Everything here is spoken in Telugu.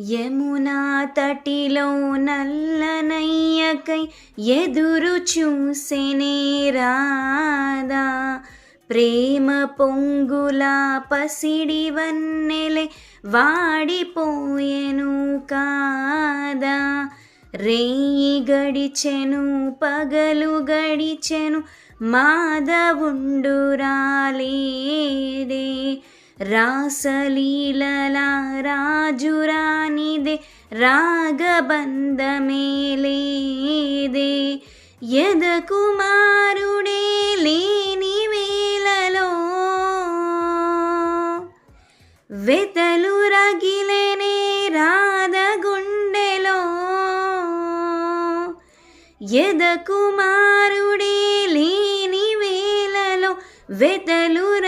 యమునా తటిలో నల్లనయ్యకై ఎదురు చూసెనే రాధా. ప్రేమ పొంగుల పసిడి వన్నెలే వాడిపోయెను కాదా. రేయి గడిచెను పగలు గడిచెను మాధవుండు రాలేదే. రాసలీలల రాజురానిదే రాగబంధమే లేదే. యదకుమారుడే లేని వేళలో వెతలు రగిలెనే రాధ గుండెలో. యదకుమారుడే లేని వేళలో వెతలు